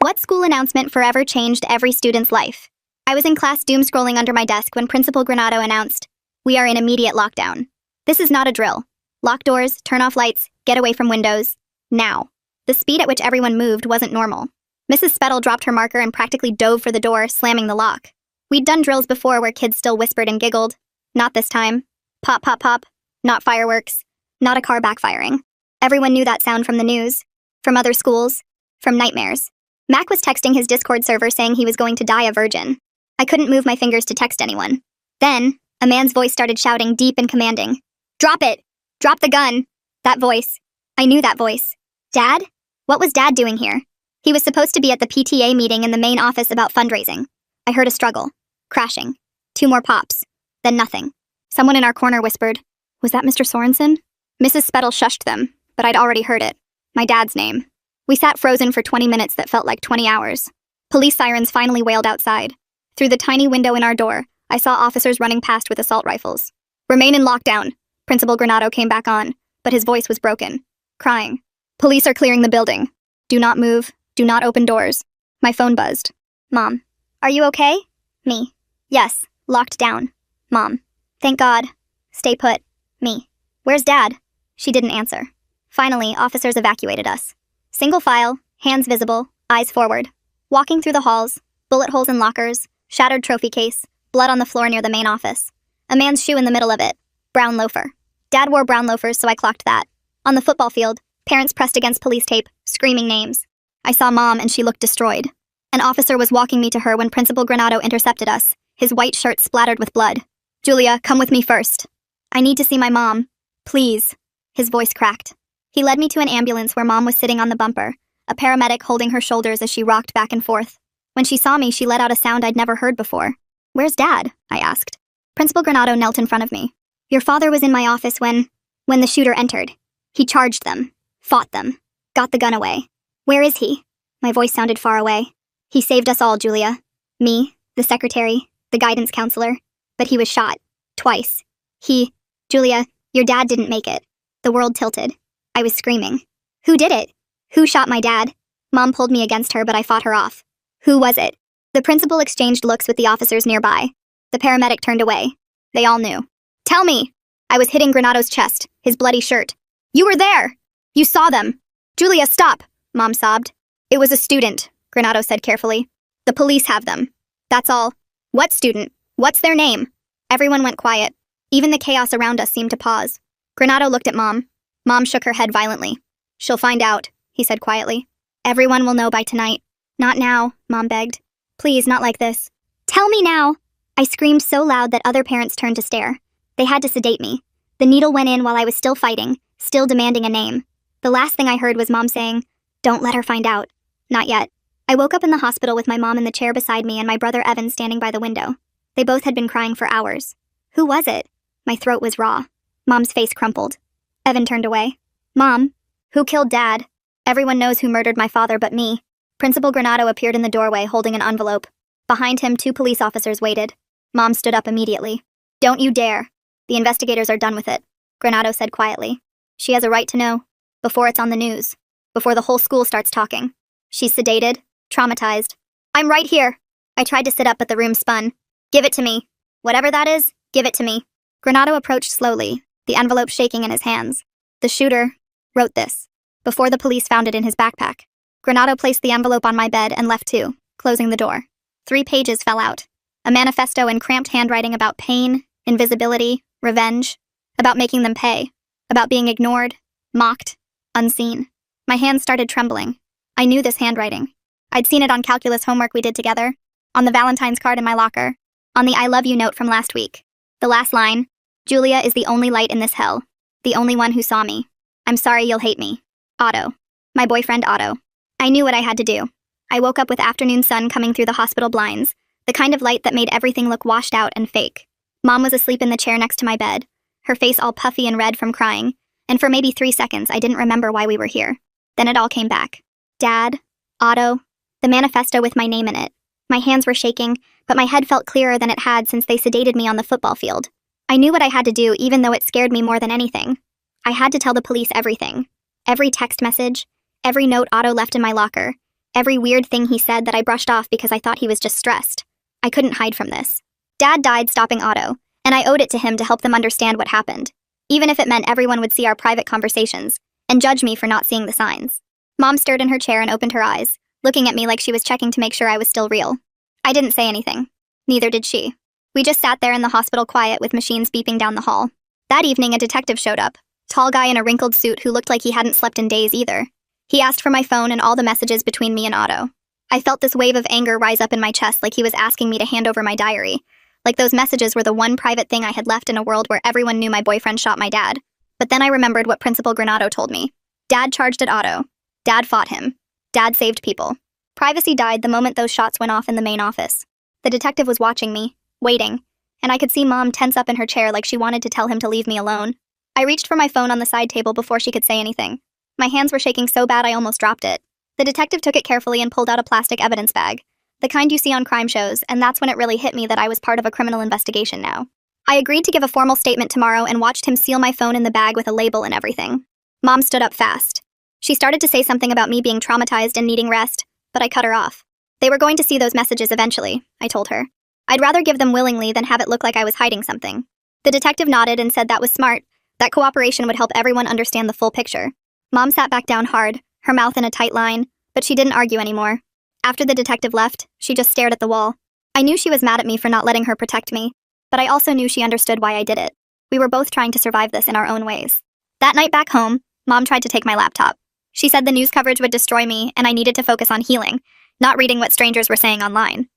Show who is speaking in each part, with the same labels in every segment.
Speaker 1: What school announcement forever changed every student's life? I was in class doom-scrolling under my desk when Principal Granado announced, "We are in immediate lockdown. This is not a drill. Lock doors, turn off lights, get away from windows. Now." The speed at which everyone moved wasn't normal. Mrs. Spettle dropped her marker and practically dove for the door, slamming the lock. We'd done drills before where kids still whispered and giggled. Not this time. Pop, pop, pop. Not fireworks. Not a car backfiring. Everyone knew that sound from the news, from other schools, from nightmares. Mac was texting his Discord server saying he was going to die a virgin. I couldn't move my fingers to text anyone. Then, a man's voice started shouting, deep and commanding. "Drop it! Drop the gun!" That voice. I knew that voice. Dad? What was Dad doing here? He was supposed to be at the PTA meeting in the main office about fundraising. I heard a struggle. Crashing. 2 more pops. Then nothing. Someone in our corner whispered, "Was that Mr. Sorensen?" Mrs. Spettle shushed them, but I'd already heard it. My dad's name. We sat frozen for 20 minutes that felt like 20 hours. Police sirens finally wailed outside. Through the tiny window in our door, I saw officers running past with assault rifles. "Remain in lockdown." Principal Granado came back on, but his voice was broken. Crying. "Police are clearing the building. Do not move. Do not open doors." My phone buzzed. "Mom. Are you okay?" Me. "Yes. Locked down." Mom. "Thank God. Stay put." Me. "Where's Dad?" She didn't answer. Finally, officers evacuated us. Single file, hands visible, eyes forward. Walking through the halls, bullet holes in lockers, shattered trophy case, blood on the floor near the main office. A man's shoe in the middle of it. Brown loafer. Dad wore brown loafers, so I clocked that. On the football field, parents pressed against police tape, screaming names. I saw Mom and she looked destroyed. An officer was walking me to her when Principal Granado intercepted us, his white shirt splattered with blood. "Julia, come with me first. I need to see my mom. Please." His voice cracked. He led me to an ambulance where Mom was sitting on the bumper, a paramedic holding her shoulders as she rocked back and forth. When she saw me, she let out a sound I'd never heard before. "Where's Dad?" I asked. Principal Granado knelt in front of me. "Your father was in my office when the shooter entered. He charged them, fought them, got the gun away. Where is he?" My voice sounded far away. "He saved us all, Julia. Me, the secretary, the guidance counselor. But he was shot. Twice. Julia, your dad didn't make it." The world tilted. I was screaming. "Who did it? Who shot my dad?" Mom pulled me against her, but I fought her off. "Who was it?" The principal exchanged looks with the officers nearby. The paramedic turned away. They all knew. "Tell me!" I was hitting Granado's chest, his bloody shirt. "You were there! You saw them!" "Julia, stop!" Mom sobbed. "It was a student," Granado said carefully. "The police have them. That's all." "What student? What's their name?" Everyone went quiet. Even the chaos around us seemed to pause. Granado looked at Mom. Mom shook her head violently. "She'll find out," he said quietly. "Everyone will know by tonight." "Not now," Mom begged. "Please, not like this." "Tell me now!" I screamed so loud that other parents turned to stare. They had to sedate me. The needle went in while I was still fighting, still demanding a name. The last thing I heard was Mom saying, "Don't let her find out." Not yet. I woke up in the hospital with my mom in the chair beside me and my brother Evan standing by the window. They both had been crying for hours. Who was it? My throat was raw. Mom's face crumpled. Evan turned away. "Mom, who killed Dad?" "Everyone knows who murdered my father but me." Principal Granado appeared in the doorway holding an envelope. Behind him, 2 police officers waited. Mom stood up immediately. "Don't you dare. The investigators are done with it," Granado said quietly. "She has a right to know. Before it's on the news. Before the whole school starts talking. She's sedated, traumatized." "I'm right here." I tried to sit up but the room spun. "Give it to me. Whatever that is, give it to me." Granado approached slowly, the envelope shaking in his hands. "The shooter wrote this before the police found it in his backpack." Granado placed the envelope on my bed and left too, closing the door. 3 pages fell out. A manifesto in cramped handwriting about pain, invisibility, revenge, about making them pay, about being ignored, mocked, unseen. My hands started trembling. I knew this handwriting. I'd seen it on calculus homework we did together, on the Valentine's card in my locker, on the I love you note from last week. The last line, "Julia is the only light in this hell, the only one who saw me. I'm sorry you'll hate me. Otto." My boyfriend Otto. I knew what I had to do. I woke up with afternoon sun coming through the hospital blinds, the kind of light that made everything look washed out and fake. Mom was asleep in the chair next to my bed, her face all puffy and red from crying, and for maybe 3 seconds I didn't remember why we were here. Then it all came back. Dad, Otto, the manifesto with my name in it. My hands were shaking, but my head felt clearer than it had since they sedated me on the football field. I knew what I had to do even though it scared me more than anything. I had to tell the police everything. Every text message, every note Otto left in my locker, Every weird thing he said that I brushed off because I thought he was just stressed. I couldn't hide from this. Dad died stopping Otto, and I owed it to him to help them understand what happened, even if it meant everyone would see our private conversations and judge me for not seeing the signs. Mom stirred in her chair and opened her eyes, looking at me like she was checking to make sure I was still real. I didn't say anything. Neither did she. We just sat there in the hospital quiet with machines beeping down the hall. That evening, a detective showed up, tall guy in a wrinkled suit who looked like he hadn't slept in days either. He asked for my phone and all the messages between me and Otto. I felt this wave of anger rise up in my chest like he was asking me to hand over my diary, like those messages were the one private thing I had left in a world where everyone knew my boyfriend shot my dad. But then I remembered what Principal Granado told me. Dad charged at Otto. Dad fought him. Dad saved people. Privacy died the moment those shots went off in the main office. The detective was watching me, waiting, and I could see Mom tense up in her chair like she wanted to tell him to leave me alone. I reached for my phone on the side table before she could say anything. My hands were shaking so bad I almost dropped it. The detective took it carefully and pulled out a plastic evidence bag, the kind you see on crime shows, and that's when it really hit me that I was part of a criminal investigation now. I agreed to give a formal statement tomorrow and watched him seal my phone in the bag with a label and everything. Mom stood up fast. She started to say something about me being traumatized and needing rest, but I cut her off. They were going to see those messages eventually, I told her. I'd rather give them willingly than have it look like I was hiding something. The detective nodded and said that was smart, that cooperation would help everyone understand the full picture. Mom sat back down hard, her mouth in a tight line, but she didn't argue anymore. After the detective left, she just stared at the wall. I knew she was mad at me for not letting her protect me, but I also knew she understood why I did it. We were both trying to survive this in our own ways. That night back home, Mom tried to take my laptop. She said the news coverage would destroy me and I needed to focus on healing, not reading what strangers were saying online.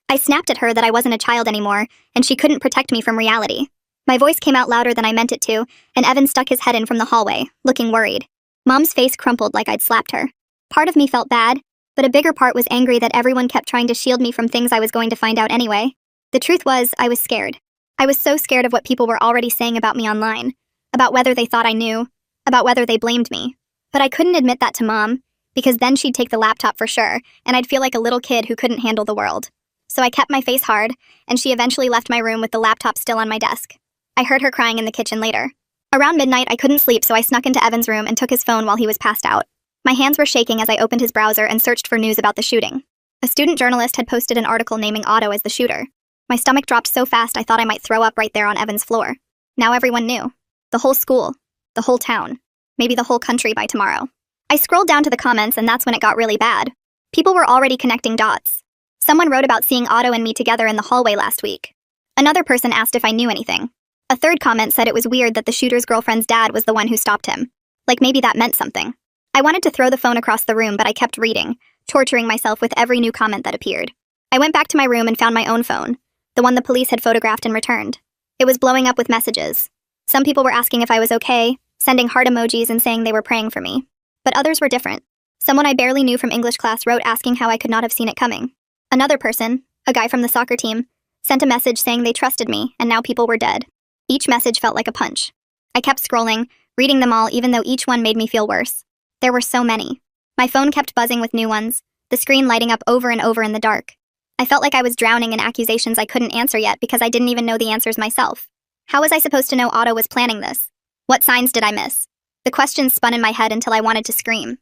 Speaker 1: I snapped at her that I wasn't a child anymore, and she couldn't protect me from reality. My voice came out louder than I meant it to, and Evan stuck his head in from the hallway, looking worried. Mom's face crumpled like I'd slapped her. Part of me felt bad, but a bigger part was angry that everyone kept trying to shield me from things I was going to find out anyway. The truth was, I was scared. I was so scared of what people were already saying about me online, about whether they thought I knew, about whether they blamed me. But I couldn't admit that to Mom, because then she'd take the laptop for sure, and I'd feel like a little kid who couldn't handle the world. So I kept my face hard, and she eventually left my room with the laptop still on my desk. I heard her crying in the kitchen later. Around midnight, I couldn't sleep, so I snuck into Evan's room and took his phone while he was passed out. My hands were shaking as I opened his browser and searched for news about the shooting. A student journalist had posted an article naming Otto as the shooter. My stomach dropped so fast I thought I might throw up right there on Evan's floor. Now everyone knew. The whole school. The whole town. Maybe the whole country by tomorrow. I scrolled down to the comments and that's when it got really bad. People were already connecting dots. Someone wrote about seeing Otto and me together in the hallway last week. Another person asked if I knew anything. A third comment said it was weird that the shooter's girlfriend's dad was the one who stopped him. Like maybe that meant something. I wanted to throw the phone across the room, but I kept reading, torturing myself with every new comment that appeared. I went back to my room and found my own phone, the one the police had photographed and returned. It was blowing up with messages. Some people were asking if I was okay, sending heart emojis and saying they were praying for me. But others were different. Someone I barely knew from English class wrote asking how I could not have seen it coming. Another person, a guy from the soccer team, sent a message saying they trusted me and now people were dead. Each message felt like a punch. I kept scrolling, reading them all even though each one made me feel worse. There were so many. My phone kept buzzing with new ones, the screen lighting up over and over in the dark. I felt like I was drowning in accusations I couldn't answer yet because I didn't even know the answers myself. How was I supposed to know Otto was planning this? What signs did I miss? The questions spun in my head until I wanted to scream.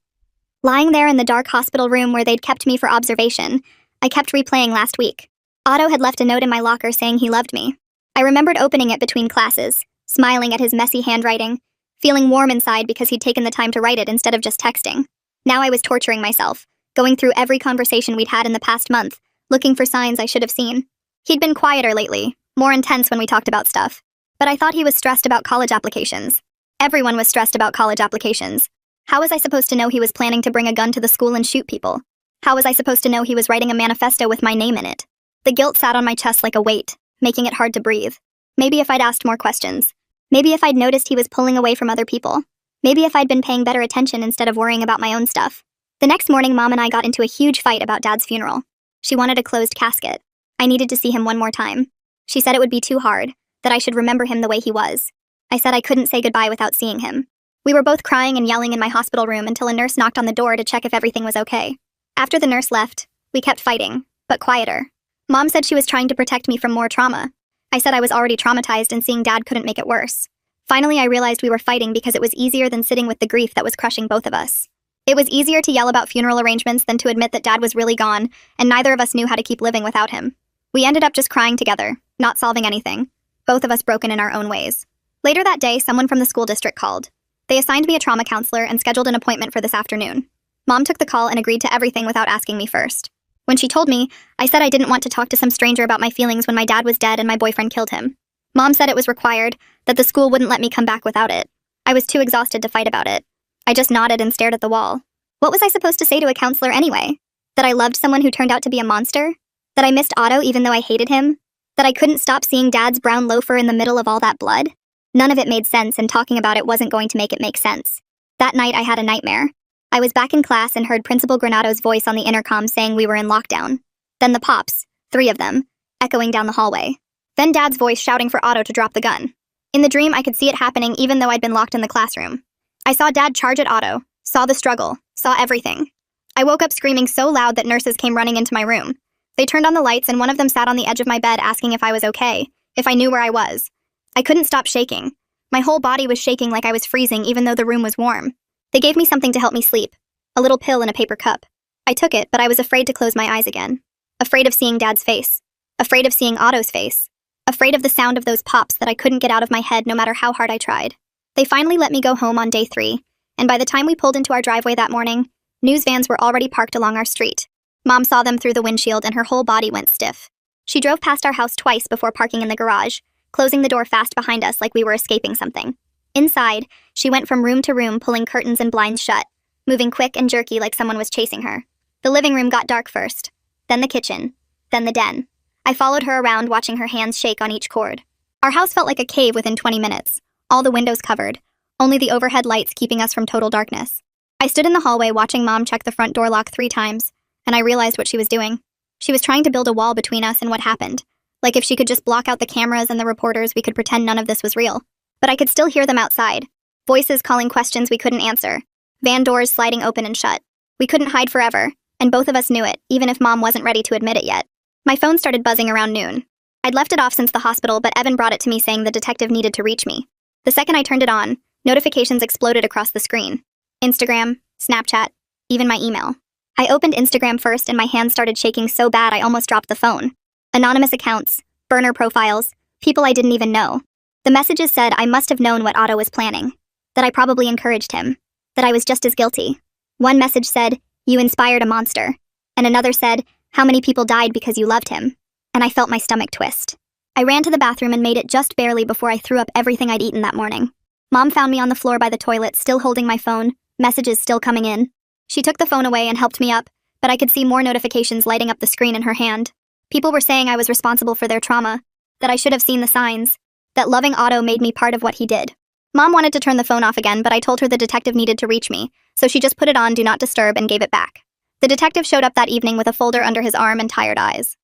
Speaker 1: Lying there in the dark hospital room where they'd kept me for observation, I kept replaying last week. Otto had left a note in my locker saying he loved me. I remembered opening it between classes, smiling at his messy handwriting, feeling warm inside because he'd taken the time to write it instead of just texting. Now I was torturing myself, going through every conversation we'd had in the past month, looking for signs I should have seen. He'd been quieter lately, more intense when we talked about stuff. But I thought he was stressed about college applications. Everyone was stressed about college applications. How was I supposed to know he was planning to bring a gun to the school and shoot people? How was I supposed to know he was writing a manifesto with my name in it? The guilt sat on my chest like a weight, making it hard to breathe. Maybe if I'd asked more questions. Maybe if I'd noticed he was pulling away from other people. Maybe if I'd been paying better attention instead of worrying about my own stuff. The next morning, Mom and I got into a huge fight about Dad's funeral. She wanted a closed casket. I needed to see him one more time. She said it would be too hard, that I should remember him the way he was. I said I couldn't say goodbye without seeing him. We were both crying and yelling in my hospital room until a nurse knocked on the door to check if everything was okay. After the nurse left, we kept fighting, but quieter. Mom said she was trying to protect me from more trauma. I said I was already traumatized and seeing Dad couldn't make it worse. Finally, I realized we were fighting because it was easier than sitting with the grief that was crushing both of us. It was easier to yell about funeral arrangements than to admit that Dad was really gone, and neither of us knew how to keep living without him. We ended up just crying together, not solving anything, both of us broken in our own ways. Later that day, someone from the school district called. They assigned me a trauma counselor and scheduled an appointment for this afternoon. Mom took the call and agreed to everything without asking me first. When she told me, I said I didn't want to talk to some stranger about my feelings when my dad was dead and my boyfriend killed him. Mom said it was required, that the school wouldn't let me come back without it. I was too exhausted to fight about it. I just nodded and stared at the wall. What was I supposed to say to a counselor anyway? That I loved someone who turned out to be a monster? That I missed Otto even though I hated him? That I couldn't stop seeing Dad's brown loafer in the middle of all that blood? None of it made sense, and talking about it wasn't going to make it make sense. That night I had a nightmare. I was back in class and heard Principal Granado's voice on the intercom saying we were in lockdown. Then the pops, 3 of them, echoing down the hallway. Then Dad's voice shouting for Otto to drop the gun. In the dream, I could see it happening even though I'd been locked in the classroom. I saw Dad charge at Otto, saw the struggle, saw everything. I woke up screaming so loud that nurses came running into my room. They turned on the lights and one of them sat on the edge of my bed asking if I was okay, if I knew where I was. I couldn't stop shaking. My whole body was shaking like I was freezing even though the room was warm. They gave me something to help me sleep. A little pill in a paper cup. I took it, but I was afraid to close my eyes again. Afraid of seeing Dad's face. Afraid of seeing Otto's face. Afraid of the sound of those pops that I couldn't get out of my head no matter how hard I tried. They finally let me go home on day 3, and by the time we pulled into our driveway that morning, news vans were already parked along our street. Mom saw them through the windshield and her whole body went stiff. She drove past our house twice before parking in the garage, closing the door fast behind us like we were escaping something. Inside, she went from room to room pulling curtains and blinds shut, moving quick and jerky like someone was chasing her. The living room got dark first, then the kitchen, then the den. I followed her around watching her hands shake on each cord. Our house felt like a cave within 20 minutes, all the windows covered, only the overhead lights keeping us from total darkness. I stood in the hallway watching Mom check the front door lock 3 times, and I realized what she was doing. She was trying to build a wall between us and what happened. Like if she could just block out the cameras and the reporters, we could pretend none of this was real. But I could still hear them outside. Voices calling questions we couldn't answer. Van doors sliding open and shut. We couldn't hide forever, and both of us knew it, even if Mom wasn't ready to admit it yet. My phone started buzzing around noon. I'd left it off since the hospital, but Evan brought it to me saying the detective needed to reach me. The second I turned it on, notifications exploded across the screen. Instagram, Snapchat, even my email. I opened Instagram first and my hands started shaking so bad I almost dropped the phone. Anonymous accounts, burner profiles, people I didn't even know. The messages said I must have known what Otto was planning. That I probably encouraged him. That I was just as guilty. One message said, "You inspired a monster." And another said, "How many people died because you loved him?" And I felt my stomach twist. I ran to the bathroom and made it just barely before I threw up everything I'd eaten that morning. Mom found me on the floor by the toilet, still holding my phone, messages still coming in. She took the phone away and helped me up, but I could see more notifications lighting up the screen in her hand. People were saying I was responsible for their trauma, that I should have seen the signs, that loving Otto made me part of what he did. Mom wanted to turn the phone off again, but I told her the detective needed to reach me, so she just put it on Do Not Disturb and gave it back. The detective showed up that evening with a folder under his arm and tired eyes.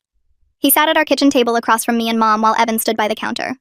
Speaker 1: He sat at our kitchen table across from me and Mom while Evan stood by the counter.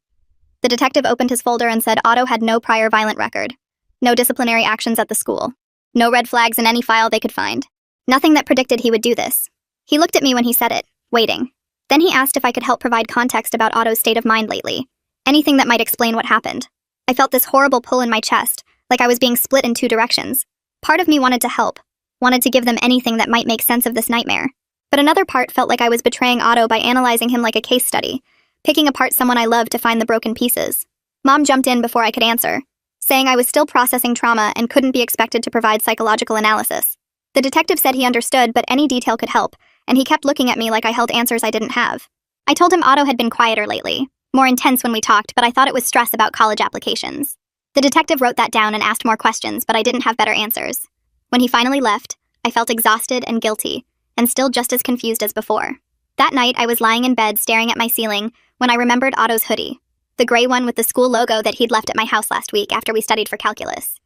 Speaker 1: The detective opened his folder and said Otto had no prior violent record. No disciplinary actions at the school. No red flags in any file they could find. Nothing that predicted he would do this. He looked at me when he said it, waiting. Then he asked if I could help provide context about Otto's state of mind lately. Anything that might explain what happened. I felt this horrible pull in my chest, like I was being split in 2 directions. Part of me wanted to help, wanted to give them anything that might make sense of this nightmare. But another part felt like I was betraying Otto by analyzing him like a case study, picking apart someone I loved to find the broken pieces. Mom jumped in before I could answer, saying I was still processing trauma and couldn't be expected to provide psychological analysis. The detective said he understood, but any detail could help, and he kept looking at me like I held answers I didn't have. I told him Otto had been quieter lately, more intense when we talked, but I thought it was stress about college applications. The detective wrote that down and asked more questions, but I didn't have better answers. When he finally left, I felt exhausted and guilty, and still just as confused as before. That night, I was lying in bed staring at my ceiling when I remembered Otto's hoodie, the gray one with the school logo that he'd left at my house last week after we studied for calculus.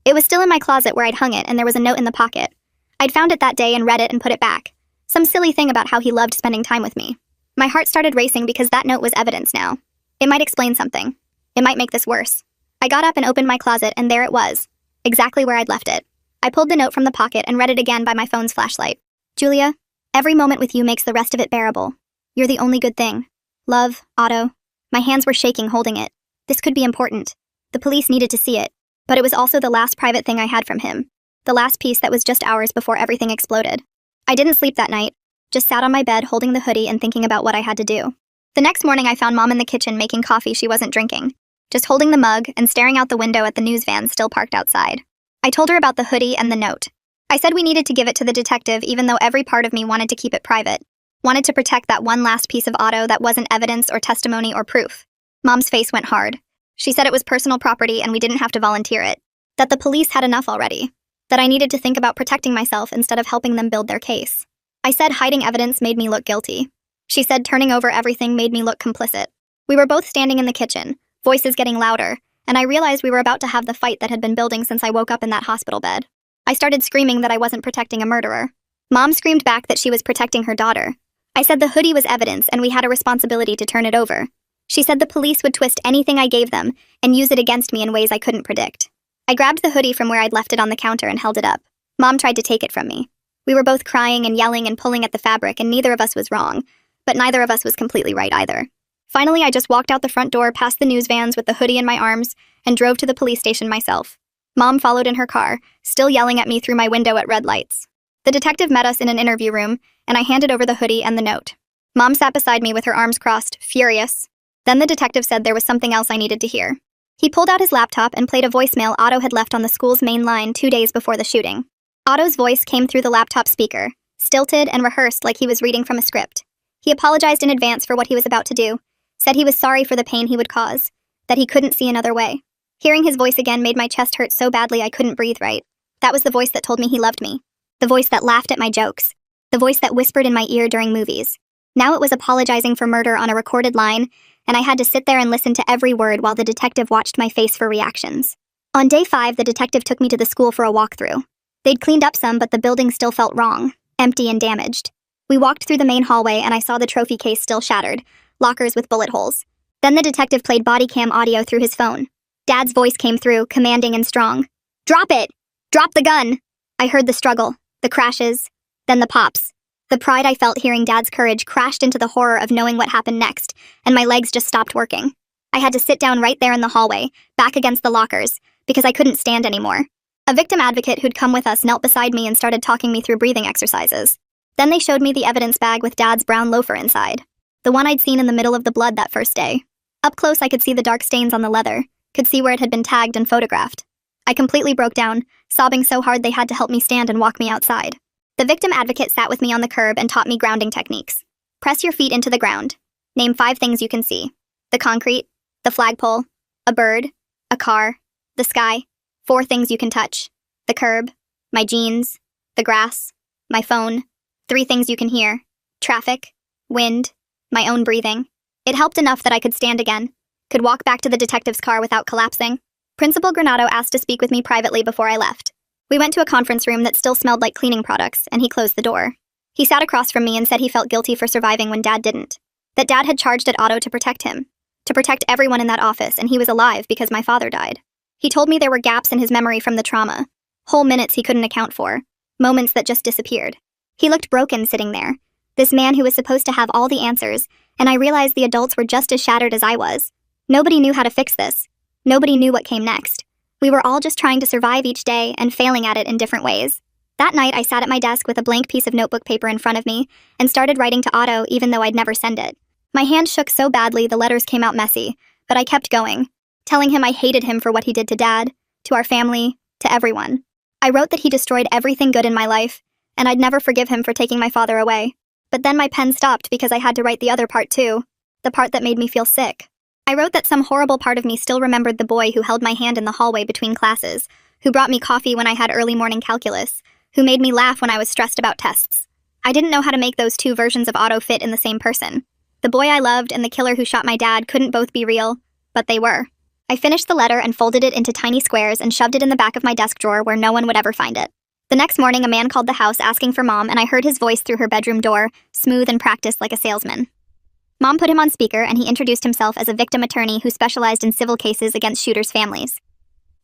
Speaker 1: It was still in my closet where I'd hung it, and there was a note in the pocket. I'd found it that day and read it and put it back. Some silly thing about how he loved spending time with me. My heart started racing because that note was evidence now. It might explain something. It might make this worse. I got up and opened my closet, and there it was, exactly where I'd left it. I pulled the note from the pocket and read it again by my phone's flashlight. Julia, every moment with you makes the rest of it bearable. You're the only good thing. Love, Otto. My hands were shaking holding it. This could be important. The police needed to see it, but it was also the last private thing I had from him. the last piece that was just hours before everything exploded. I didn't sleep that night, just sat on my bed holding the hoodie and thinking about what I had to do. The next morning I found Mom in the kitchen making coffee she wasn't drinking, just holding the mug and staring out the window at the news van still parked outside. I told her about the hoodie and the note. I said we needed to give it to the detective even though every part of me wanted to keep it private, wanted to protect that one last piece of Otto that wasn't evidence or testimony or proof. Mom's face went hard. She said it was personal property and we didn't have to volunteer it, that the police had enough already, that I needed to think about protecting myself instead of helping them build their case. I said hiding evidence made me look guilty. She said turning over everything made me look complicit. We were both standing in the kitchen, voices getting louder, and I realized we were about to have the fight that had been building since I woke up in that hospital bed. I started screaming that I wasn't protecting a murderer. Mom screamed back that she was protecting her daughter. I said the hoodie was evidence and we had a responsibility to turn it over. She said the police would twist anything I gave them and use it against me in ways I couldn't predict. I grabbed the hoodie from where I'd left it on the counter and held it up. Mom tried to take it from me. We were both crying and yelling and pulling at the fabric, and neither of us was wrong, but neither of us was completely right either. Finally, I just walked out the front door past the news vans with the hoodie in my arms and drove to the police station myself. Mom followed in her car, still yelling at me through my window at red lights. The detective met us in an interview room, and I handed over the hoodie and the note. Mom sat beside me with her arms crossed, furious. Then the detective said there was something else I needed to hear. He pulled out his laptop and played a voicemail Otto had left on the school's main line 2 days before the shooting. Otto's voice came through the laptop speaker, stilted and rehearsed like he was reading from a script. He apologized in advance for what he was about to do, said he was sorry for the pain he would cause, that he couldn't see another way. Hearing his voice again made my chest hurt so badly I couldn't breathe right. That was the voice that told me he loved me. The voice that laughed at my jokes. The voice that whispered in my ear during movies. Now it was apologizing for murder on a recorded line, and I had to sit there and listen to every word while the detective watched my face for reactions. On day 5, the detective took me to the school for a walkthrough. They'd cleaned up some, but the building still felt wrong, empty and damaged. We walked through the main hallway and I saw the trophy case still shattered, lockers with bullet holes. Then the detective played body cam audio through his phone. Dad's voice came through, commanding and strong. "Drop it! Drop the gun!" I heard the struggle, the crashes, then the pops. The pride I felt hearing Dad's courage crashed into the horror of knowing what happened next, and my legs just stopped working. I had to sit down right there in the hallway, back against the lockers, because I couldn't stand anymore. A victim advocate who'd come with us knelt beside me and started talking me through breathing exercises. Then they showed me the evidence bag with Dad's brown loafer inside, the one I'd seen in the middle of the blood that first day. Up close I could see the dark stains on the leather, could see where it had been tagged and photographed. I completely broke down, sobbing so hard they had to help me stand and walk me outside. The victim advocate sat with me on the curb and taught me grounding techniques. Press your feet into the ground. Name 5 things you can see. The concrete, the flagpole, a bird, a car, the sky. 4 things you can touch. The curb, my jeans, the grass, my phone. 3 things you can hear. Traffic, wind, my own breathing. It helped enough that I could stand again, could walk back to the detective's car without collapsing. Principal Granado asked to speak with me privately before I left. We went to a conference room that still smelled like cleaning products, and he closed the door. He sat across from me and said he felt guilty for surviving when Dad didn't. That Dad had charged at Otto to protect him. To protect everyone in that office, and he was alive because my father died. He told me there were gaps in his memory from the trauma. Whole minutes he couldn't account for. Moments that just disappeared. He looked broken sitting there. This man who was supposed to have all the answers, and I realized the adults were just as shattered as I was. Nobody knew how to fix this. Nobody knew what came next. We were all just trying to survive each day and failing at it in different ways. That night, I sat at my desk with a blank piece of notebook paper in front of me and started writing to Otto even though I'd never send it. My hand shook so badly the letters came out messy, but I kept going, telling him I hated him for what he did to Dad, to our family, to everyone. I wrote that he destroyed everything good in my life, and I'd never forgive him for taking my father away. But then my pen stopped because I had to write the other part too, the part that made me feel sick. I wrote that some horrible part of me still remembered the boy who held my hand in the hallway between classes, who brought me coffee when I had early morning calculus, who made me laugh when I was stressed about tests. I didn't know how to make those 2 versions of Otto fit in the same person. The boy I loved and the killer who shot my dad couldn't both be real, but they were. I finished the letter and folded it into tiny squares and shoved it in the back of my desk drawer where no one would ever find it. The next morning, a man called the house asking for Mom, and I heard his voice through her bedroom door, smooth and practiced like a salesman. Mom put him on speaker, and he introduced himself as a victim attorney who specialized in civil cases against shooters' families.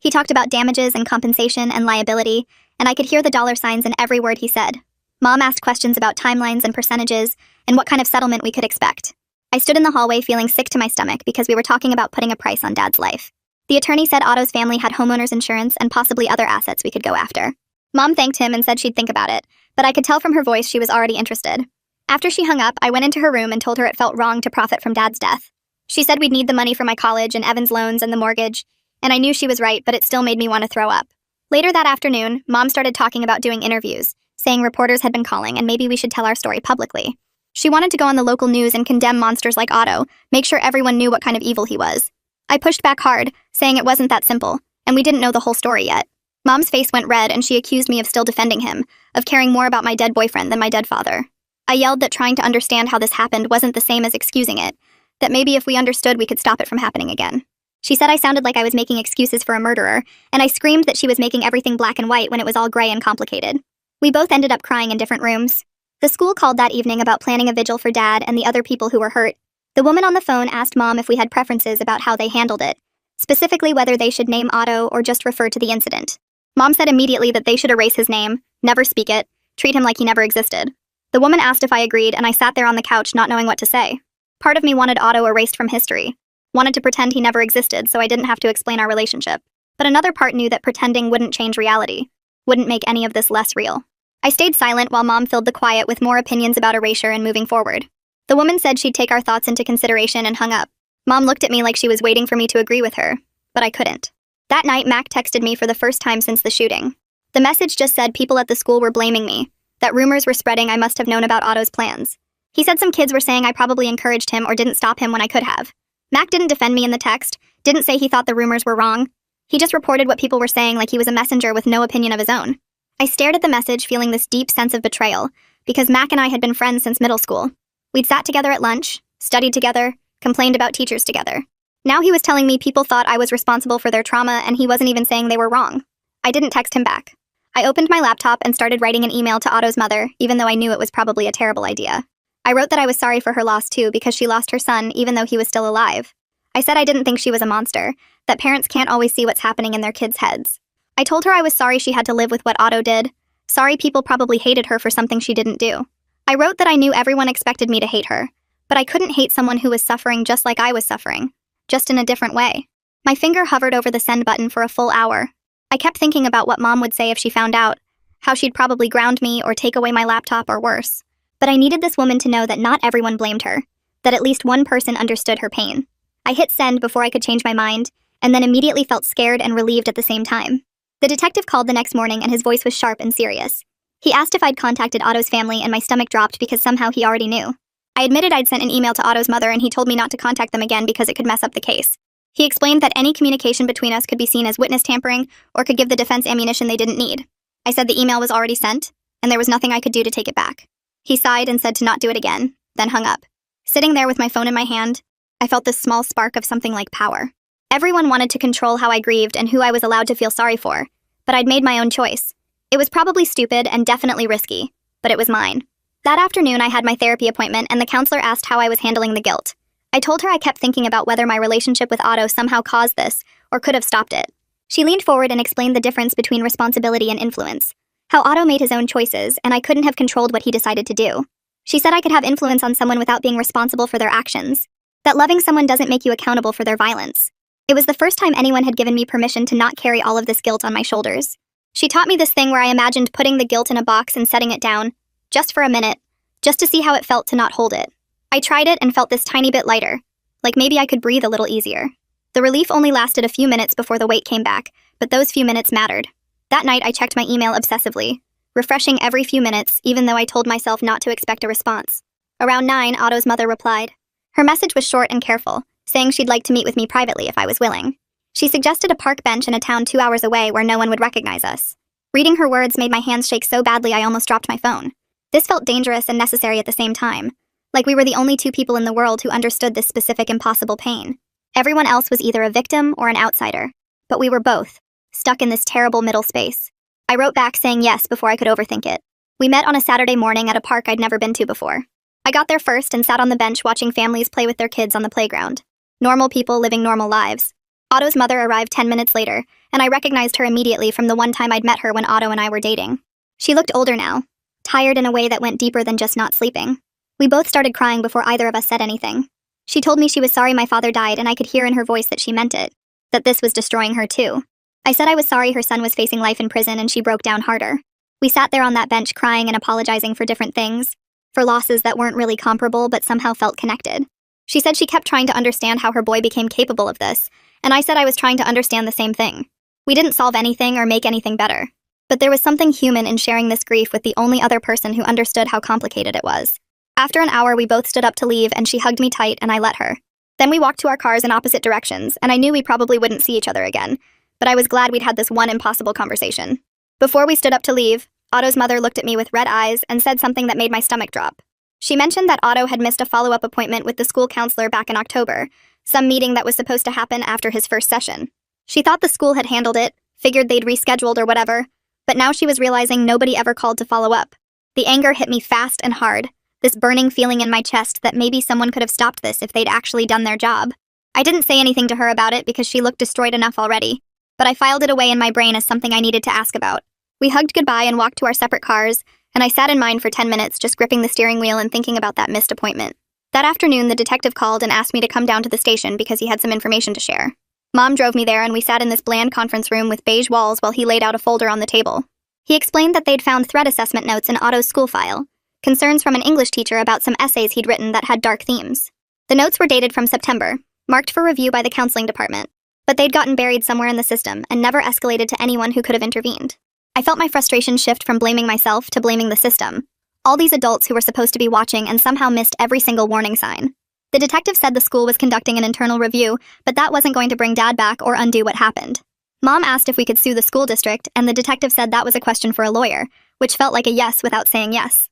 Speaker 1: He talked about damages and compensation and liability, and I could hear the dollar signs in every word he said. Mom asked questions about timelines and percentages, and what kind of settlement we could expect. I stood in the hallway feeling sick to my stomach because we were talking about putting a price on Dad's life. The attorney said Otto's family had homeowners insurance and possibly other assets we could go after. Mom thanked him and said she'd think about it, but I could tell from her voice she was already interested. After she hung up, I went into her room and told her it felt wrong to profit from Dad's death. She said we'd need the money for my college and Evan's loans and the mortgage, and I knew she was right, but it still made me want to throw up. Later that afternoon, Mom started talking about doing interviews, saying reporters had been calling and maybe we should tell our story publicly. She wanted to go on the local news and condemn monsters like Otto, make sure everyone knew what kind of evil he was. I pushed back hard, saying it wasn't that simple, and we didn't know the whole story yet. Mom's face went red and she accused me of still defending him, of caring more about my dead boyfriend than my dead father. I yelled that trying to understand how this happened wasn't the same as excusing it, that maybe if we understood we could stop it from happening again. She said I sounded like I was making excuses for a murderer, and I screamed that she was making everything black and white when it was all gray and complicated. We both ended up crying in different rooms. The school called that evening about planning a vigil for Dad and the other people who were hurt. The woman on the phone asked Mom if we had preferences about how they handled it, specifically whether they should name Otto or just refer to the incident. Mom said immediately that they should erase his name, never speak it, treat him like he never existed. The woman asked if I agreed, and I sat there on the couch not knowing what to say. Part of me wanted Otto erased from history, wanted to pretend he never existed so I didn't have to explain our relationship. But another part knew that pretending wouldn't change reality, wouldn't make any of this less real. I stayed silent while Mom filled the quiet with more opinions about erasure and moving forward. The woman said she'd take our thoughts into consideration and hung up. Mom looked at me like she was waiting for me to agree with her, but I couldn't. That night, Mac texted me for the first time since the shooting. The message just said people at the school were blaming me, that rumors were spreading I must have known about Otto's plans. He said some kids were saying I probably encouraged him or didn't stop him when I could have. Mac didn't defend me in the text, didn't say he thought the rumors were wrong. He just reported what people were saying like he was a messenger with no opinion of his own. I stared at the message feeling this deep sense of betrayal, because Mac and I had been friends since middle school. We'd sat together at lunch, studied together, complained about teachers together. Now he was telling me people thought I was responsible for their trauma and he wasn't even saying they were wrong. I didn't text him back. I opened my laptop and started writing an email to Otto's mother, even though I knew it was probably a terrible idea. I wrote that I was sorry for her loss too because she lost her son even though he was still alive. I said I didn't think she was a monster, that parents can't always see what's happening in their kids' heads. I told her I was sorry she had to live with what Otto did, sorry people probably hated her for something she didn't do. I wrote that I knew everyone expected me to hate her, but I couldn't hate someone who was suffering just like I was suffering, just in a different way. My finger hovered over the send button for a full hour. I kept thinking about what Mom would say if she found out, how she'd probably ground me or take away my laptop or worse. But I needed this woman to know that not everyone blamed her, that at least one person understood her pain. I hit send before I could change my mind, and then immediately felt scared and relieved at the same time. The detective called the next morning and his voice was sharp and serious. He asked if I'd contacted Otto's family and my stomach dropped because somehow he already knew. I admitted I'd sent an email to Otto's mother and he told me not to contact them again because it could mess up the case. He explained that any communication between us could be seen as witness tampering or could give the defense ammunition they didn't need. I said the email was already sent, and there was nothing I could do to take it back. He sighed and said to not do it again, then hung up. Sitting there with my phone in my hand, I felt this small spark of something like power. Everyone wanted to control how I grieved and who I was allowed to feel sorry for, but I'd made my own choice. It was probably stupid and definitely risky, but it was mine. That afternoon, I had my therapy appointment and the counselor asked how I was handling the guilt. I told her I kept thinking about whether my relationship with Otto somehow caused this or could have stopped it. She leaned forward and explained the difference between responsibility and influence, how Otto made his own choices and I couldn't have controlled what he decided to do. She said I could have influence on someone without being responsible for their actions, that loving someone doesn't make you accountable for their violence. It was the first time anyone had given me permission to not carry all of this guilt on my shoulders. She taught me this thing where I imagined putting the guilt in a box and setting it down, just for a minute, just to see how it felt to not hold it. I tried it and felt this tiny bit lighter, like maybe I could breathe a little easier. The relief only lasted a few minutes before the weight came back, but those few minutes mattered. That night I checked my email obsessively, refreshing every few minutes even though I told myself not to expect a response. Around 9, Otto's mother replied. Her message was short and careful, saying she'd like to meet with me privately if I was willing. She suggested a park bench in a town 2 hours away where no one would recognize us. Reading her words made my hands shake so badly I almost dropped my phone. This felt dangerous and necessary at the same time, like we were the only two people in the world who understood this specific impossible pain. Everyone else was either a victim or an outsider, but we were both, stuck in this terrible middle space. I wrote back saying yes before I could overthink it. We met on a Saturday morning at a park I'd never been to before. I got there first and sat on the bench watching families play with their kids on the playground. Normal people living normal lives. Otto's mother arrived 10 minutes later, and I recognized her immediately from the one time I'd met her when Otto and I were dating. She looked older now, tired in a way that went deeper than just not sleeping. We both started crying before either of us said anything. She told me she was sorry my father died and I could hear in her voice that she meant it, that this was destroying her too. I said I was sorry her son was facing life in prison, and she broke down harder. We sat there on that bench crying and apologizing for different things, for losses that weren't really comparable but somehow felt connected. She said she kept trying to understand how her boy became capable of this, and I said I was trying to understand the same thing. We didn't solve anything or make anything better, but there was something human in sharing this grief with the only other person who understood how complicated it was. After an hour, we both stood up to leave, and she hugged me tight, and I let her. Then we walked to our cars in opposite directions, and I knew we probably wouldn't see each other again, but I was glad we'd had this one impossible conversation. Before we stood up to leave, Otto's mother looked at me with red eyes and said something that made my stomach drop. She mentioned that Otto had missed a follow-up appointment with the school counselor back in October, some meeting that was supposed to happen after his first session. She thought the school had handled it, figured they'd rescheduled or whatever, but now she was realizing nobody ever called to follow up. The anger hit me fast and hard, this burning feeling in my chest that maybe someone could have stopped this if they'd actually done their job. I didn't say anything to her about it because she looked destroyed enough already, but I filed it away in my brain as something I needed to ask about. We hugged goodbye and walked to our separate cars, and I sat in mine for 10 minutes just gripping the steering wheel and thinking about that missed appointment. That afternoon, the detective called and asked me to come down to the station because he had some information to share. Mom drove me there, and we sat in this bland conference room with beige walls while he laid out a folder on the table. He explained that they'd found threat assessment notes in Otto's school file, concerns from an English teacher about some essays he'd written that had dark themes. The notes were dated from September, marked for review by the counseling department, but they'd gotten buried somewhere in the system and never escalated to anyone who could have intervened. I felt my frustration shift from blaming myself to blaming the system. All these adults who were supposed to be watching and somehow missed every single warning sign. The detective said the school was conducting an internal review, but that wasn't going to bring Dad back or undo what happened. Mom asked if we could sue the school district, and the detective said that was a question for a lawyer, which felt like a yes without saying yes.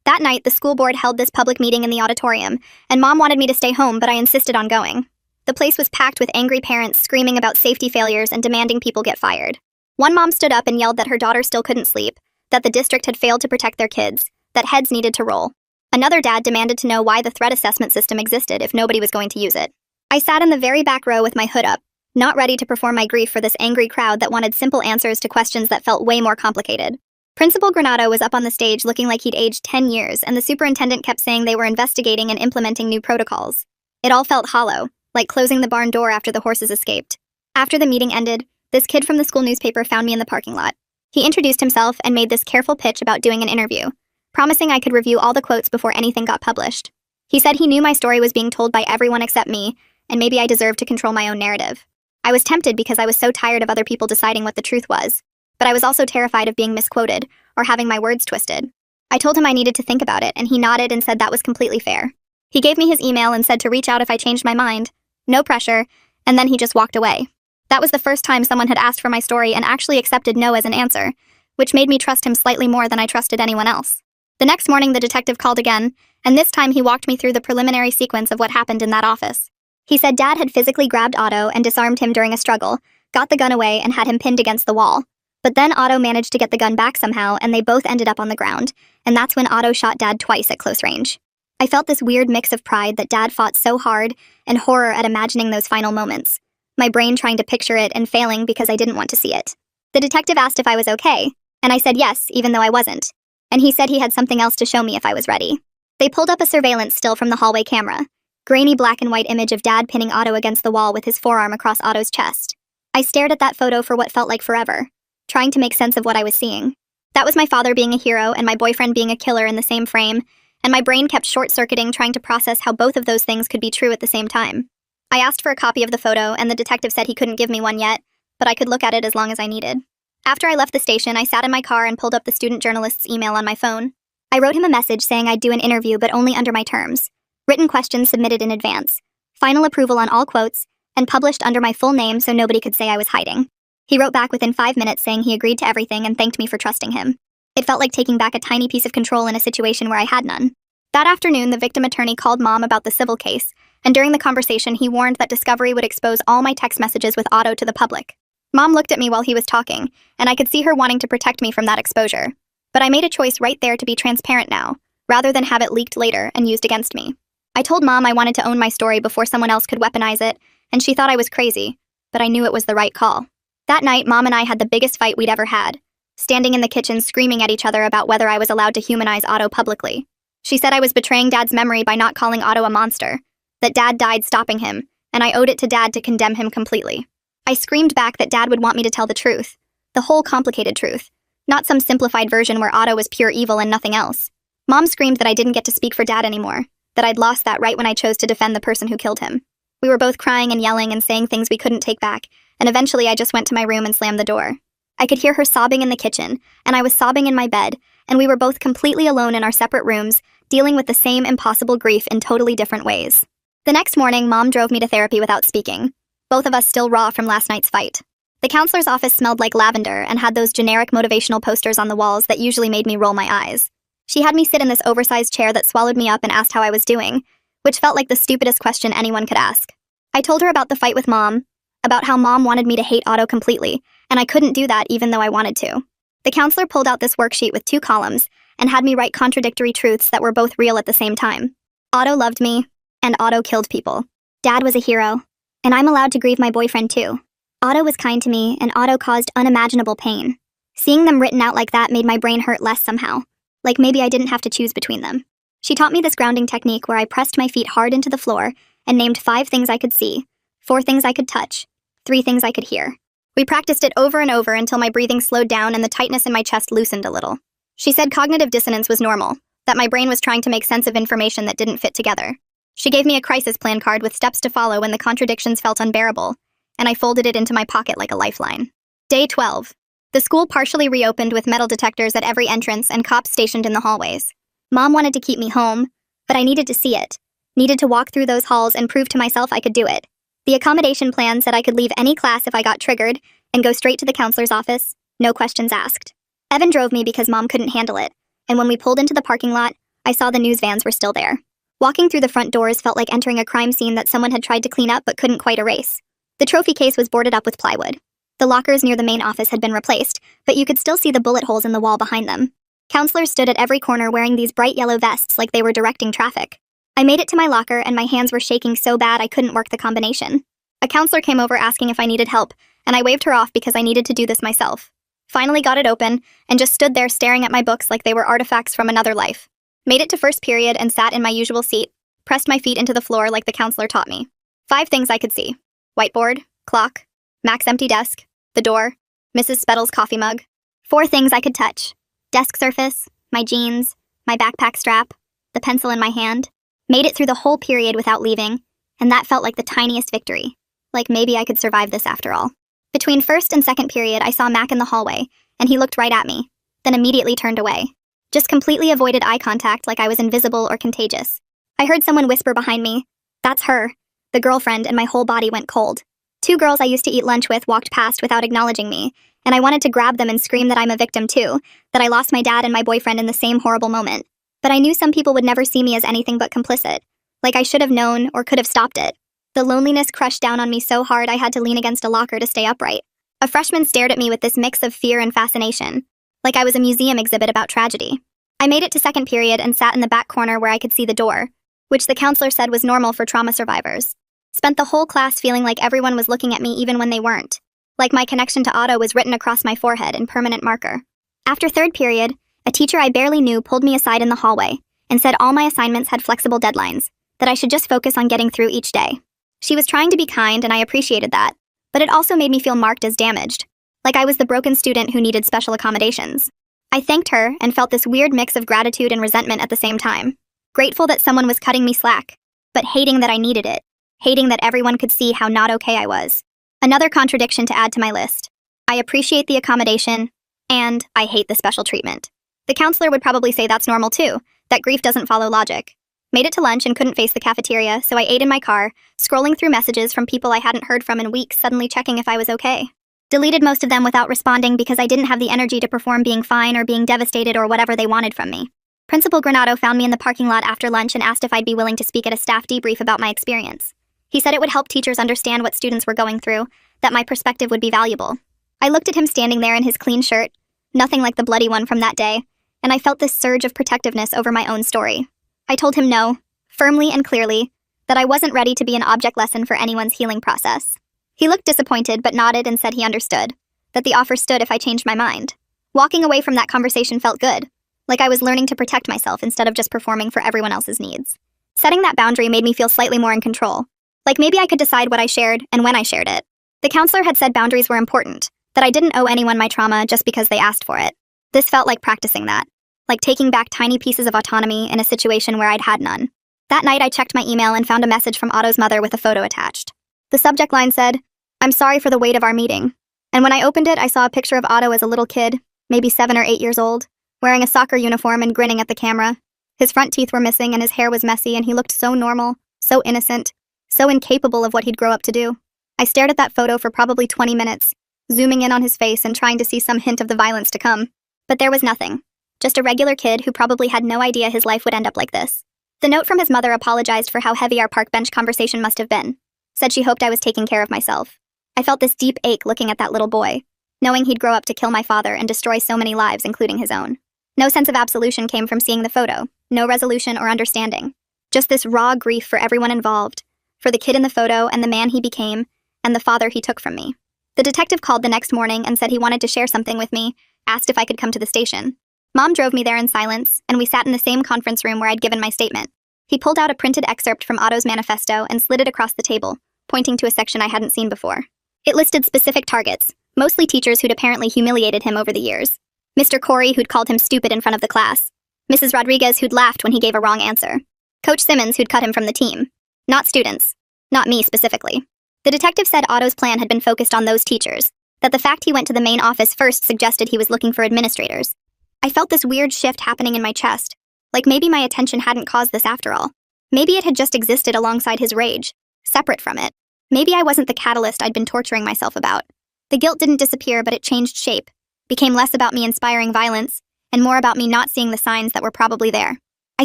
Speaker 1: That night, the school board held this public meeting in the auditorium, and Mom wanted me to stay home, but I insisted on going. The place was packed with angry parents screaming about safety failures and demanding people get fired. One mom stood up and yelled that her daughter still couldn't sleep, that the district had failed to protect their kids, that heads needed to roll. Another dad demanded to know why the threat assessment system existed if nobody was going to use it. I sat in the very back row with my hood up, not ready to perform my grief for this angry crowd that wanted simple answers to questions that felt way more complicated. Principal Granado was up on the stage looking like he'd aged 10 years, and the superintendent kept saying they were investigating and implementing new protocols. It all felt hollow, like closing the barn door after the horses escaped. After the meeting ended, this kid from the school newspaper found me in the parking lot. He introduced himself and made this careful pitch about doing an interview, promising I could review all the quotes before anything got published. He said he knew my story was being told by everyone except me, and maybe I deserved to control my own narrative. I was tempted because I was so tired of other people deciding what the truth was, but I was also terrified of being misquoted or having my words twisted. I told him I needed to think about it, and he nodded and said that was completely fair. He gave me his email and said to reach out if I changed my mind. No pressure, and then he just walked away. That was the first time someone had asked for my story and actually accepted no as an answer, which made me trust him slightly more than I trusted anyone else. The next morning, the detective called again, and this time he walked me through the preliminary sequence of what happened in that office. He said Dad had physically grabbed Otto and disarmed him during a struggle, got the gun away, and had him pinned against the wall. But then Otto managed to get the gun back somehow, and they both ended up on the ground, and that's when Otto shot Dad twice at close range. I felt this weird mix of pride that Dad fought so hard and horror at imagining those final moments, my brain trying to picture it and failing because I didn't want to see it. The detective asked if I was okay, and I said yes, even though I wasn't, and he said he had something else to show me if I was ready. They pulled up a surveillance still from the hallway camera, grainy black and white image of Dad pinning Otto against the wall with his forearm across Otto's chest. I stared at that photo for what felt like forever, trying to make sense of what I was seeing. That was my father being a hero and my boyfriend being a killer in the same frame, and my brain kept short-circuiting trying to process how both of those things could be true at the same time. I asked for a copy of the photo, and the detective said he couldn't give me one yet, but I could look at it as long as I needed. After I left the station, I sat in my car and pulled up the student journalist's email on my phone. I wrote him a message saying I'd do an interview but only under my terms, written questions submitted in advance, final approval on all quotes, and published under my full name so nobody could say I was hiding. He wrote back within 5 minutes saying he agreed to everything and thanked me for trusting him. It felt like taking back a tiny piece of control in a situation where I had none. That afternoon, the victim attorney called Mom about the civil case, and during the conversation, he warned that Discovery would expose all my text messages with Otto to the public. Mom looked at me while he was talking, and I could see her wanting to protect me from that exposure. But I made a choice right there to be transparent now, rather than have it leaked later and used against me. I told Mom I wanted to own my story before someone else could weaponize it, and she thought I was crazy, but I knew it was the right call. That night, Mom and I had the biggest fight we'd ever had, standing in the kitchen screaming at each other about whether I was allowed to humanize Otto publicly. She said I was betraying Dad's memory by not calling Otto a monster, that Dad died stopping him, and I owed it to Dad to condemn him completely. I screamed back that Dad would want me to tell the truth. The whole complicated truth. Not some simplified version where Otto was pure evil and nothing else. Mom screamed that I didn't get to speak for Dad anymore, that I'd lost that right when I chose to defend the person who killed him. We were both crying and yelling and saying things we couldn't take back, and eventually I just went to my room and slammed the door. I could hear her sobbing in the kitchen, and I was sobbing in my bed, and we were both completely alone in our separate rooms, dealing with the same impossible grief in totally different ways. The next morning, Mom drove me to therapy without speaking, both of us still raw from last night's fight. The counselor's office smelled like lavender and had those generic motivational posters on the walls that usually made me roll my eyes. She had me sit in this oversized chair that swallowed me up and asked how I was doing, which felt like the stupidest question anyone could ask. I told her about the fight with Mom, about how Mom wanted me to hate Otto completely, and I couldn't do that even though I wanted to. The counselor pulled out this worksheet with 2 columns and had me write contradictory truths that were both real at the same time. Otto loved me, and Otto killed people. Dad was a hero, and I'm allowed to grieve my boyfriend too. Otto was kind to me, and Otto caused unimaginable pain. Seeing them written out like that made my brain hurt less somehow, like maybe I didn't have to choose between them. She taught me this grounding technique where I pressed my feet hard into the floor and named 5 things I could see, 4 things I could touch, 3 things I could hear. We practiced it over and over until my breathing slowed down and the tightness in my chest loosened a little. She said cognitive dissonance was normal, that my brain was trying to make sense of information that didn't fit together. She gave me a crisis plan card with steps to follow when the contradictions felt unbearable, and I folded it into my pocket like a lifeline. Day 12. The school partially reopened with metal detectors at every entrance and cops stationed in the hallways. Mom wanted to keep me home, but I needed to see it. Needed to walk through those halls and prove to myself I could do it. The accommodation plan said I could leave any class if I got triggered and go straight to the counselor's office, no questions asked. Evan drove me because Mom couldn't handle it, and when we pulled into the parking lot, I saw the news vans were still there. Walking through the front doors felt like entering a crime scene that someone had tried to clean up but couldn't quite erase. The trophy case was boarded up with plywood. The lockers near the main office had been replaced, but you could still see the bullet holes in the wall behind them. Counselors stood at every corner wearing these bright yellow vests like they were directing traffic. I made it to my locker and my hands were shaking so bad I couldn't work the combination. A counselor came over asking if I needed help, and I waved her off because I needed to do this myself. Finally got it open, and just stood there staring at my books like they were artifacts from another life. Made it to first period and sat in my usual seat, pressed my feet into the floor like the counselor taught me. 5 things I could see. Whiteboard, clock, Mac's empty desk, the door, Mrs. Spettle's coffee mug. 4 things I could touch. Desk surface, my jeans, my backpack strap, the pencil in my hand. Made it through the whole period without leaving, and that felt like the tiniest victory. Like maybe I could survive this after all. Between first and second period, I saw Mac in the hallway, and he looked right at me, then immediately turned away. Just completely avoided eye contact like I was invisible or contagious. I heard someone whisper behind me, "That's her," the girlfriend, and my whole body went cold. 2 girls I used to eat lunch with walked past without acknowledging me, and I wanted to grab them and scream that I'm a victim too, that I lost my dad and my boyfriend in the same horrible moment. But I knew some people would never see me as anything but complicit, like I should have known or could have stopped it. The loneliness crushed down on me so hard I had to lean against a locker to stay upright. A freshman stared at me with this mix of fear and fascination, like I was a museum exhibit about tragedy. I made it to second period and sat in the back corner where I could see the door, which the counselor said was normal for trauma survivors. Spent the whole class feeling like everyone was looking at me even when they weren't, like my connection to Otto was written across my forehead in permanent marker. After third period, a teacher I barely knew pulled me aside in the hallway and said all my assignments had flexible deadlines, that I should just focus on getting through each day. She was trying to be kind and I appreciated that, but it also made me feel marked as damaged, like I was the broken student who needed special accommodations. I thanked her and felt this weird mix of gratitude and resentment at the same time. Grateful that someone was cutting me slack, but hating that I needed it, hating that everyone could see how not okay I was. Another contradiction to add to my list. I appreciate the accommodation, and I hate the special treatment. The counselor would probably say that's normal too, that grief doesn't follow logic. Made it to lunch and couldn't face the cafeteria, so I ate in my car, scrolling through messages from people I hadn't heard from in weeks, suddenly checking if I was okay. Deleted most of them without responding because I didn't have the energy to perform being fine or being devastated or whatever they wanted from me. Principal Granado found me in the parking lot after lunch and asked if I'd be willing to speak at a staff debrief about my experience. He said it would help teachers understand what students were going through, that my perspective would be valuable. I looked at him standing there in his clean shirt, nothing like the bloody one from that day, and I felt this surge of protectiveness over my own story. I told him no, firmly and clearly, that I wasn't ready to be an object lesson for anyone's healing process. He looked disappointed but nodded and said he understood, that the offer stood if I changed my mind. Walking away from that conversation felt good, like I was learning to protect myself instead of just performing for everyone else's needs. Setting that boundary made me feel slightly more in control, like maybe I could decide what I shared and when I shared it. The counselor had said boundaries were important, that I didn't owe anyone my trauma just because they asked for it. This felt like practicing that, like taking back tiny pieces of autonomy in a situation where I'd had none. That night, I checked my email and found a message from Otto's mother with a photo attached. The subject line said, "I'm sorry for the wait of our meeting." And when I opened it, I saw a picture of Otto as a little kid, maybe 7 or 8 years old, wearing a soccer uniform and grinning at the camera. His front teeth were missing and his hair was messy, and he looked so normal, so innocent, so incapable of what he'd grow up to do. I stared at that photo for probably 20 minutes, zooming in on his face and trying to see some hint of the violence to come. But there was nothing. Just a regular kid who probably had no idea his life would end up like this. The note from his mother apologized for how heavy our park bench conversation must have been. Said she hoped I was taking care of myself. I felt this deep ache looking at that little boy, knowing he'd grow up to kill my father and destroy so many lives, including his own. No sense of absolution came from seeing the photo, no resolution or understanding. Just this raw grief for everyone involved, for the kid in the photo and the man he became, and the father he took from me. The detective called the next morning and said he wanted to share something with me, asked if I could come to the station. Mom drove me there in silence, and we sat in the same conference room where I'd given my statement. He pulled out a printed excerpt from Otto's manifesto and slid it across the table, pointing to a section I hadn't seen before. It listed specific targets, mostly teachers who'd apparently humiliated him over the years. Mr. Corey, who'd called him stupid in front of the class. Mrs. Rodriguez, who'd laughed when he gave a wrong answer. Coach Simmons, who'd cut him from the team. Not students. Not me specifically. The detective said Otto's plan had been focused on those teachers, that the fact he went to the main office first suggested he was looking for administrators. I felt this weird shift happening in my chest, like maybe my attention hadn't caused this after all. Maybe it had just existed alongside his rage, separate from it. Maybe I wasn't the catalyst I'd been torturing myself about. The guilt didn't disappear, but it changed shape, became less about me inspiring violence, and more about me not seeing the signs that were probably there. I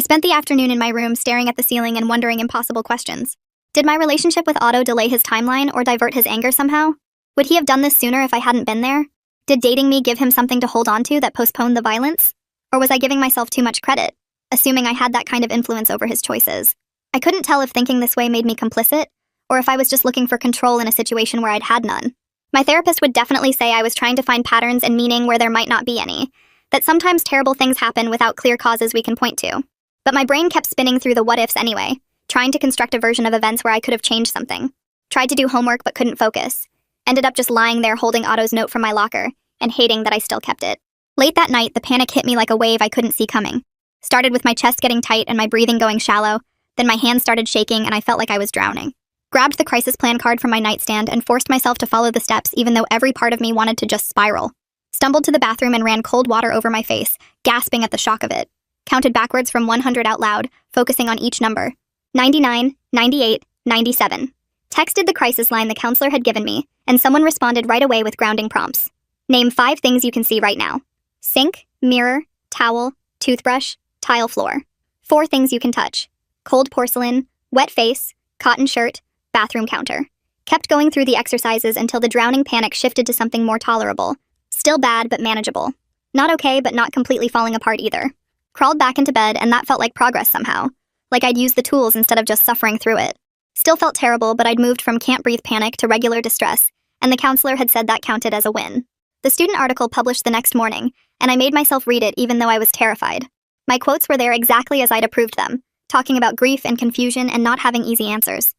Speaker 1: spent the afternoon in my room staring at the ceiling and wondering impossible questions. Did my relationship with Otto delay his timeline or divert his anger somehow? Would he have done this sooner if I hadn't been there? Did dating me give him something to hold on to that postponed the violence? Or was I giving myself too much credit, assuming I had that kind of influence over his choices? I couldn't tell if thinking this way made me complicit, or if I was just looking for control in a situation where I'd had none. My therapist would definitely say I was trying to find patterns and meaning where there might not be any, that sometimes terrible things happen without clear causes we can point to. But my brain kept spinning through the what-ifs anyway, trying to construct a version of events where I could have changed something. Tried to do homework but couldn't focus. Ended up just lying there holding Otto's note from my locker, and hating that I still kept it. Late that night, the panic hit me like a wave I couldn't see coming. Started with my chest getting tight and my breathing going shallow, then my hands started shaking and I felt like I was drowning. Grabbed the crisis plan card from my nightstand and forced myself to follow the steps even though every part of me wanted to just spiral. Stumbled to the bathroom and ran cold water over my face, gasping at the shock of it. Counted backwards from 100 out loud, focusing on each number. 99, 98, 97. Texted the crisis line the counselor had given me, and someone responded right away with grounding prompts. Name 5 things you can see right now. Sink, mirror, towel, toothbrush, tile floor. 4 things you can touch. Cold porcelain, wet face, cotton shirt, bathroom counter. Kept going through the exercises until the drowning panic shifted to something more tolerable. Still bad, but manageable. Not okay, but not completely falling apart either. Crawled back into bed, and that felt like progress somehow. Like I'd used the tools instead of just suffering through it. Still felt terrible, but I'd moved from can't breathe panic to regular distress, and the counselor had said that counted as a win. The student article published the next morning, and I made myself read it even though I was terrified. My quotes were there exactly as I'd approved them, talking about grief and confusion and not having easy answers.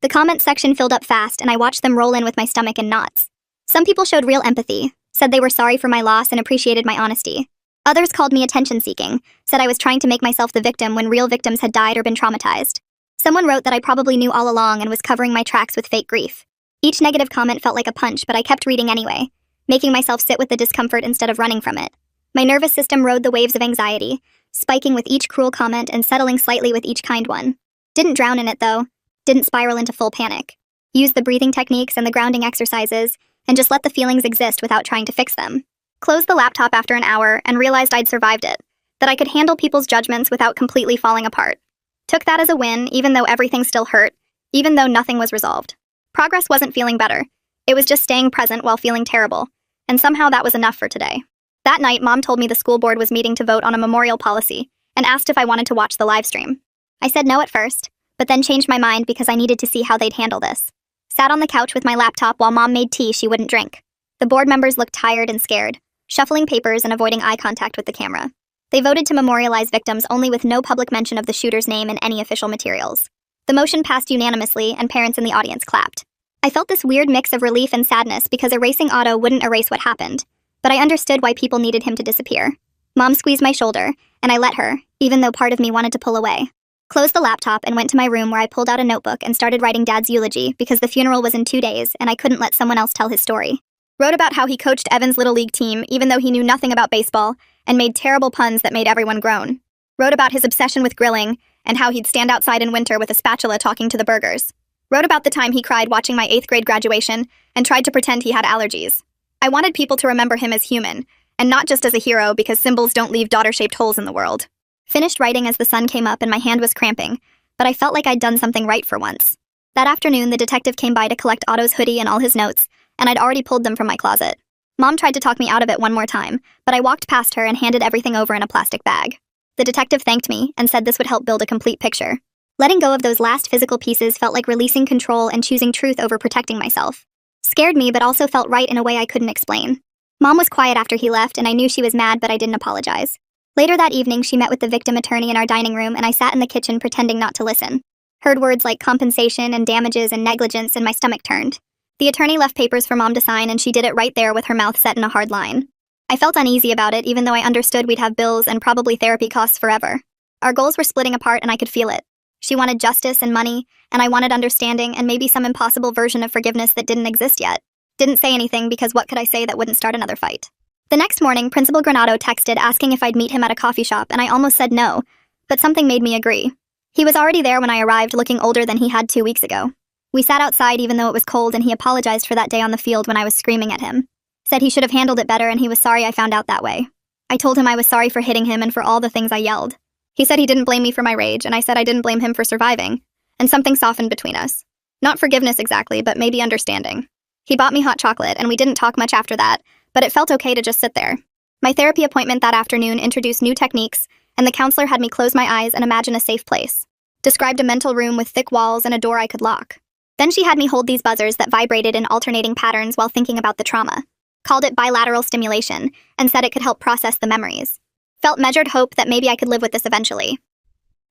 Speaker 1: The comments section filled up fast, and I watched them roll in with my stomach in knots. Some people showed real empathy, said they were sorry for my loss and appreciated my honesty. Others called me attention-seeking, said I was trying to make myself the victim when real victims had died or been traumatized. Someone wrote that I probably knew all along and was covering my tracks with fake grief. Each negative comment felt like a punch, but I kept reading anyway, making myself sit with the discomfort instead of running from it. My nervous system rode the waves of anxiety, spiking with each cruel comment and settling slightly with each kind one. Didn't drown in it, though. Didn't spiral into full panic. Used the breathing techniques and the grounding exercises, and just let the feelings exist without trying to fix them. Closed the laptop after an hour and realized I'd survived it, that I could handle people's judgments without completely falling apart. Took that as a win, even though everything still hurt, even though nothing was resolved. Progress wasn't feeling better. It was just staying present while feeling terrible, and somehow that was enough for today. That night, Mom told me the school board was meeting to vote on a memorial policy and asked if I wanted to watch the live stream. I said no at first, but then changed my mind because I needed to see how they'd handle this. Sat on the couch with my laptop while Mom made tea she wouldn't drink. The board members looked tired and scared, shuffling papers and avoiding eye contact with the camera. They voted to memorialize victims only with no public mention of the shooter's name in any official materials. The motion passed unanimously, and parents in the audience clapped. I felt this weird mix of relief and sadness because erasing Otto wouldn't erase what happened, but I understood why people needed him to disappear. Mom squeezed my shoulder, and I let her, even though part of me wanted to pull away. Closed the laptop and went to my room where I pulled out a notebook and started writing Dad's eulogy because the funeral was in 2 days and I couldn't let someone else tell his story. Wrote about how he coached Evan's Little League team even though he knew nothing about baseball and made terrible puns that made everyone groan. Wrote about his obsession with grilling and how he'd stand outside in winter with a spatula talking to the burgers. Wrote about the time he cried watching my 8th grade graduation and tried to pretend he had allergies. I wanted people to remember him as human, and not just as a hero because symbols don't leave daughter-shaped holes in the world. Finished writing as the sun came up and my hand was cramping, but I felt like I'd done something right for once. That afternoon, the detective came by to collect Otto's hoodie and all his notes, and I'd already pulled them from my closet. Mom tried to talk me out of it one more time, but I walked past her and handed everything over in a plastic bag. The detective thanked me and said this would help build a complete picture. Letting go of those last physical pieces felt like releasing control and choosing truth over protecting myself. Scared me, but also felt right in a way I couldn't explain. Mom was quiet after he left, and I knew she was mad, but I didn't apologize. Later that evening, she met with the victim attorney in our dining room, and I sat in the kitchen pretending not to listen. Heard words like compensation and damages and negligence, and my stomach turned. The attorney left papers for Mom to sign, and she did it right there with her mouth set in a hard line. I felt uneasy about it, even though I understood we'd have bills and probably therapy costs forever. Our goals were splitting apart, and I could feel it. She wanted justice and money, and I wanted understanding and maybe some impossible version of forgiveness that didn't exist yet. Didn't say anything because what could I say that wouldn't start another fight? The next morning, Principal Granado texted asking if I'd meet him at a coffee shop, and I almost said no, but something made me agree. He was already there when I arrived, looking older than he had 2 weeks ago. We sat outside even though it was cold, and he apologized for that day on the field when I was screaming at him. Said he should have handled it better, and he was sorry I found out that way. I told him I was sorry for hitting him and for all the things I yelled. He said he didn't blame me for my rage, and I said I didn't blame him for surviving, and something softened between us. Not forgiveness exactly, but maybe understanding. He bought me hot chocolate, and we didn't talk much after that, but it felt okay to just sit there. My therapy appointment that afternoon introduced new techniques, and the counselor had me close my eyes and imagine a safe place. Described a mental room with thick walls and a door I could lock. Then she had me hold these buzzers that vibrated in alternating patterns while thinking about the trauma. Called it bilateral stimulation, and said it could help process the memories. Felt measured hope that maybe I could live with this eventually.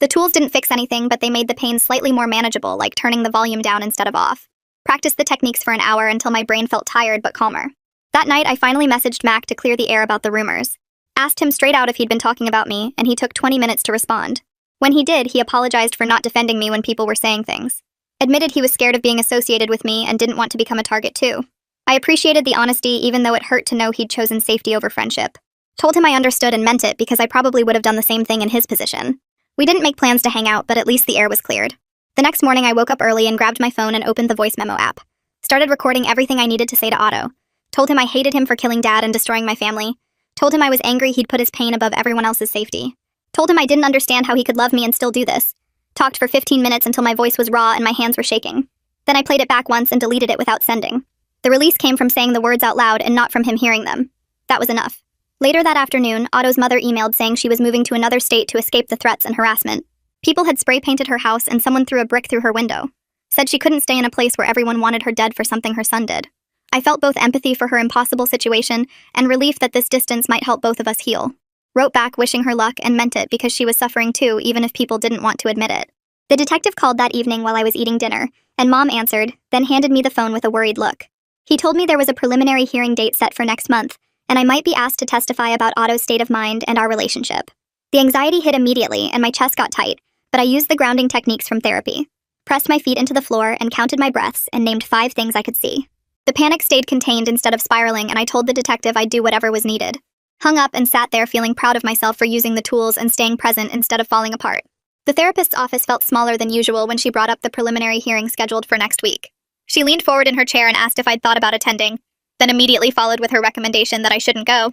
Speaker 1: The tools didn't fix anything, but they made the pain slightly more manageable, like turning the volume down instead of off. Practiced the techniques for an hour until my brain felt tired but calmer. That night, I finally messaged Mac to clear the air about the rumors. Asked him straight out if he'd been talking about me, and he took 20 minutes to respond. When he did, he apologized for not defending me when people were saying things. Admitted he was scared of being associated with me and didn't want to become a target too. I appreciated the honesty even though it hurt to know he'd chosen safety over friendship. Told him I understood and meant it because I probably would have done the same thing in his position. We didn't make plans to hang out, but at least the air was cleared. The next morning, I woke up early and grabbed my phone and opened the voice memo app. Started recording everything I needed to say to Otto. Told him I hated him for killing Dad and destroying my family. Told him I was angry he'd put his pain above everyone else's safety. Told him I didn't understand how he could love me and still do this. Talked for 15 minutes until my voice was raw and my hands were shaking. Then I played it back once and deleted it without sending. The release came from saying the words out loud and not from him hearing them. That was enough. Later that afternoon, Otto's mother emailed saying she was moving to another state to escape the threats and harassment. People had spray painted her house and someone threw a brick through her window. Said she couldn't stay in a place where everyone wanted her dead for something her son did. I felt both empathy for her impossible situation and relief that this distance might help both of us heal. Wrote back wishing her luck and meant it because she was suffering too, even if people didn't want to admit it. The detective called that evening while I was eating dinner, and Mom answered, then handed me the phone with a worried look. He told me there was a preliminary hearing date set for next month, and I might be asked to testify about Otto's state of mind and our relationship. The anxiety hit immediately and my chest got tight, but I used the grounding techniques from therapy. Pressed my feet into the floor and counted my breaths and named 5 things I could see. The panic stayed contained instead of spiraling, and I told the detective I'd do whatever was needed. Hung up and sat there feeling proud of myself for using the tools and staying present instead of falling apart. The therapist's office felt smaller than usual when she brought up the preliminary hearing scheduled for next week. She leaned forward in her chair and asked if I'd thought about attending, then immediately followed with her recommendation that I shouldn't go.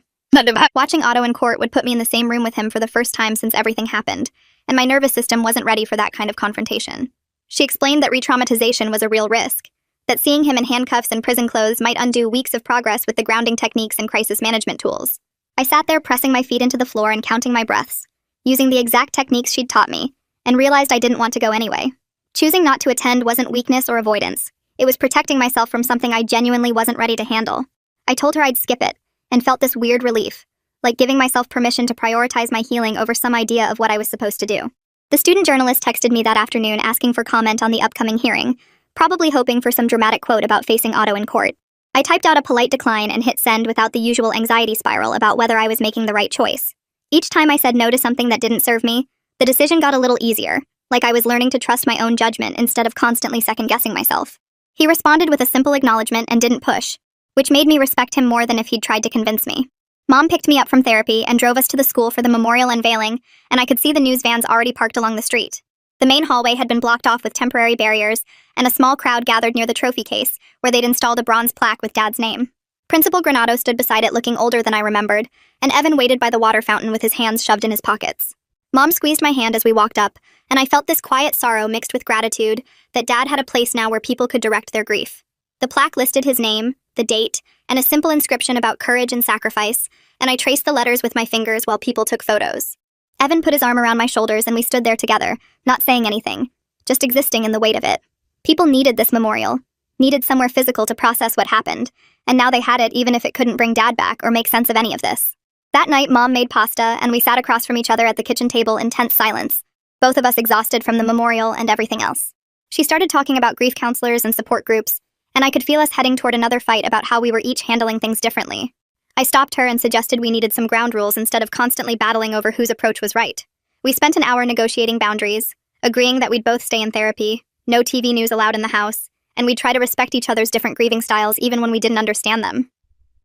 Speaker 1: Watching Otto in court would put me in the same room with him for the first time since everything happened, and my nervous system wasn't ready for that kind of confrontation. She explained that re-traumatization was a real risk, that seeing him in handcuffs and prison clothes might undo weeks of progress with the grounding techniques and crisis management tools. I sat there pressing my feet into the floor and counting my breaths, using the exact techniques she'd taught me, and realized I didn't want to go anyway. Choosing not to attend wasn't weakness or avoidance. It was protecting myself from something I genuinely wasn't ready to handle. I told her I'd skip it, and felt this weird relief, like giving myself permission to prioritize my healing over some idea of what I was supposed to do. The student journalist texted me that afternoon asking for comment on the upcoming hearing, probably hoping for some dramatic quote about facing Otto in court. I typed out a polite decline and hit send without the usual anxiety spiral about whether I was making the right choice. Each time I said no to something that didn't serve me, the decision got a little easier, like I was learning to trust my own judgment instead of constantly second-guessing myself. He responded with a simple acknowledgement and didn't push, which made me respect him more than if he'd tried to convince me. Mom picked me up from therapy and drove us to the school for the memorial unveiling, and I could see the news vans already parked along the street. The main hallway had been blocked off with temporary barriers, and a small crowd gathered near the trophy case, where they'd installed a bronze plaque with Dad's name. Principal Granado stood beside it looking older than I remembered, and Evan waited by the water fountain with his hands shoved in his pockets. Mom squeezed my hand as we walked up, and I felt this quiet sorrow mixed with gratitude that Dad had a place now where people could direct their grief. The plaque listed his name, the date, and a simple inscription about courage and sacrifice, and I traced the letters with my fingers while people took photos. Evan put his arm around my shoulders and we stood there together, not saying anything, just existing in the weight of it. People needed this memorial, needed somewhere physical to process what happened, and now they had it even if it couldn't bring Dad back or make sense of any of this. That night, Mom made pasta, and we sat across from each other at the kitchen table in tense silence, both of us exhausted from the memorial and everything else. She started talking about grief counselors and support groups, and I could feel us heading toward another fight about how we were each handling things differently. I stopped her and suggested we needed some ground rules instead of constantly battling over whose approach was right. We spent an hour negotiating boundaries, agreeing that we'd both stay in therapy, no TV news allowed in the house, and we'd try to respect each other's different grieving styles even when we didn't understand them.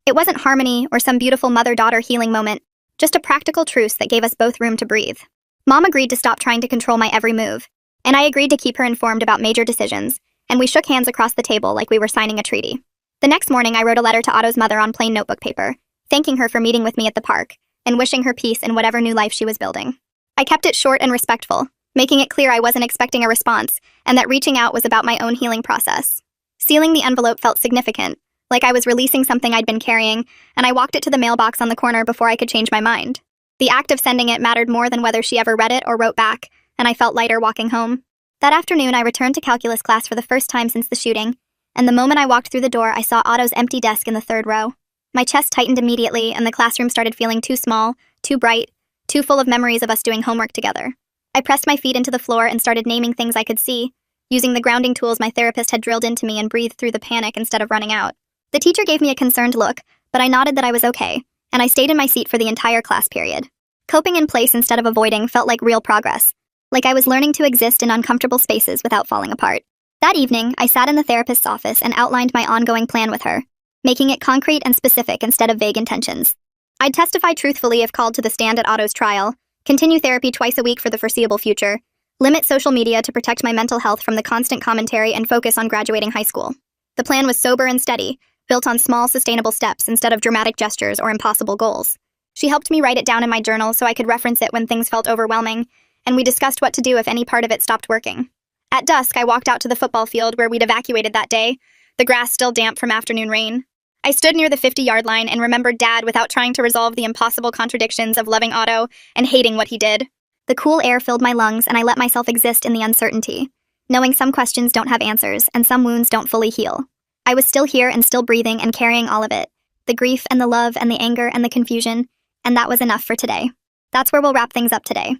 Speaker 1: It wasn't harmony or some beautiful mother-daughter healing moment, just a practical truce that gave us both room to breathe. Mom agreed to stop trying to control my every move, and I agreed to keep her informed about major decisions, and we shook hands across the table like we were signing a treaty. The next morning, I wrote a letter to Otto's mother on plain notebook paper, thanking her for meeting with me at the park, and wishing her peace in whatever new life she was building. I kept it short and respectful, making it clear I wasn't expecting a response, and that reaching out was about my own healing process. Sealing the envelope felt significant, like I was releasing something I'd been carrying, and I walked it to the mailbox on the corner before I could change my mind. The act of sending it mattered more than whether she ever read it or wrote back, and I felt lighter walking home. That afternoon, I returned to calculus class for the first time since the shooting, and the moment I walked through the door, I saw Otto's empty desk in the third row. My chest tightened immediately, and the classroom started feeling too small, too bright, too full of memories of us doing homework together. I pressed my feet into the floor and started naming things I could see, using the grounding tools my therapist had drilled into me and breathed through the panic instead of running out. The teacher gave me a concerned look, but I nodded that I was okay, and I stayed in my seat for the entire class period. Coping in place instead of avoiding felt like real progress, like I was learning to exist in uncomfortable spaces without falling apart. That evening, I sat in the therapist's office and outlined my ongoing plan with her, making it concrete and specific instead of vague intentions. I'd testify truthfully if called to the stand at Otto's trial, continue therapy twice a week for the foreseeable future, limit social media to protect my mental health from the constant commentary, and focus on graduating high school. The plan was sober and steady, built on small, sustainable steps instead of dramatic gestures or impossible goals. She helped me write it down in my journal so I could reference it when things felt overwhelming, and we discussed what to do if any part of it stopped working. At dusk, I walked out to the football field where we'd evacuated that day, the grass still damp from afternoon rain. I stood near the 50-yard line and remembered Dad without trying to resolve the impossible contradictions of loving Otto and hating what he did. The cool air filled my lungs, and I let myself exist in the uncertainty, knowing some questions don't have answers and some wounds don't fully heal. I was still here and still breathing and carrying all of it, the grief and the love and the anger and the confusion, and that was enough for today. That's where we'll wrap things up today.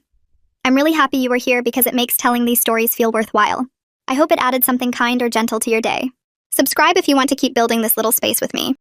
Speaker 1: I'm really happy you were here because it makes telling these stories feel worthwhile. I hope it added something kind or gentle to your day. Subscribe if you want to keep building this little space with me.